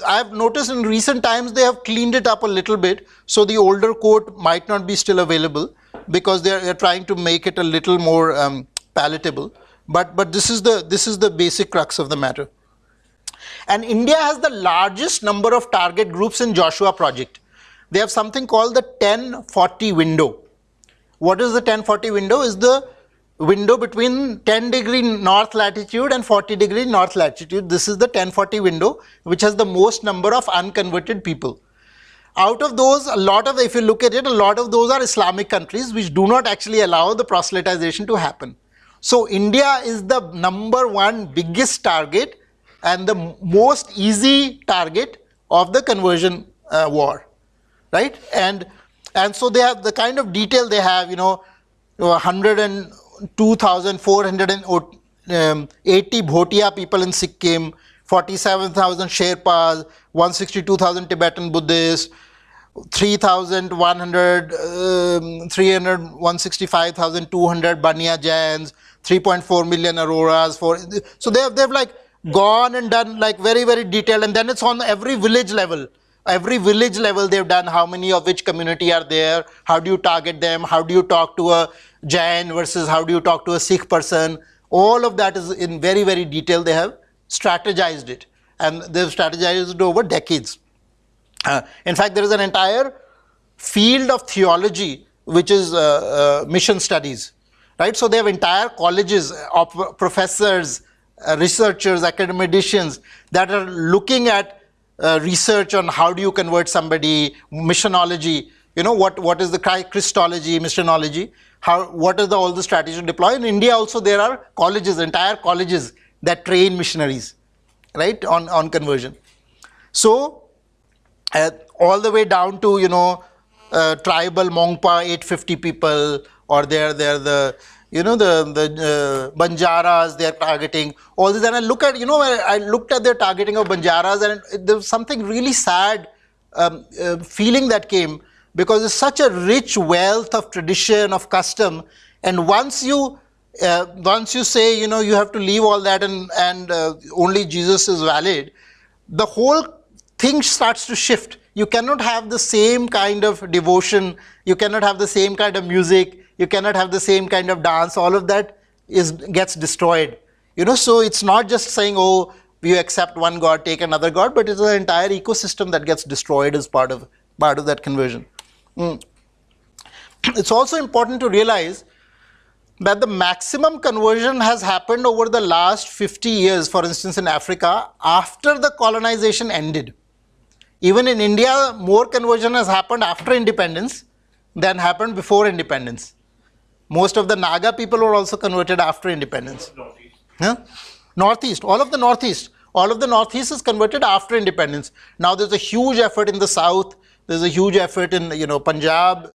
I've noticed in recent times they have cleaned it up a little bit, so the older quote might not be still available because they're trying to make it a little more palatable. But this is the basic crux of the matter. And India has the largest number of target groups in Joshua project. They have something called the 1040 window. What is the 1040 window? Is the window between 10-degree north latitude and 40-degree north latitude. This is the 1040 window, which has the most number of unconverted people. Out of those, if you look at it, a lot of those are Islamic countries which do not actually allow the proselytization to happen. So India is the #1 biggest target and the most easy target of the conversion war, right? And so they have the kind of detail they have, 102,480 Bhotia people in Sikkim, 47,000 Sherpas, 162,000 Tibetan Buddhists, 165,200 Banya Jains, 3.4 million Auroras. So they've like gone and done like very, very detailed, and then it's on every village level. Every village level they've done how many of which community are there, how do you target them, how do you talk to a Jain versus how do you talk to a Sikh person. All of that is in very, very detail. They have strategized it, and they've strategized it over decades. In fact, there is an entire field of theology which is mission studies, right? So they have entire colleges of professors, researchers, academicians that are looking at research on how do you convert somebody, missionology, what is the Christology, missionology, what is all the strategy to deploy. In India also there are colleges, entire colleges that train missionaries, right, on conversion. So all the way down to tribal Mongpa 850 people, or they're the Banjaras they are targeting, all this. And I look at, I looked at their targeting of Banjaras, and there was something really sad feeling that came, because it's such a rich wealth of tradition, of custom, and once you say, you have to leave all that and only Jesus is valid, the whole thing starts to shift. You cannot have the same kind of devotion, you cannot have the same kind of music, you cannot have the same kind of dance. All of that gets destroyed. So it's not just saying, oh, you accept one God, take another God, but it's an entire ecosystem that gets destroyed as part of that conversion. It's also important to realize that the maximum conversion has happened over the last 50 years, for instance in Africa, after the colonization ended. Even in India, more conversion has happened after independence than happened before independence. Most of the Naga people were also converted after independence. Northeast. Huh? Northeast, all of the Northeast is converted after independence. Now there's a huge effort in the South, there's a huge effort in Punjab,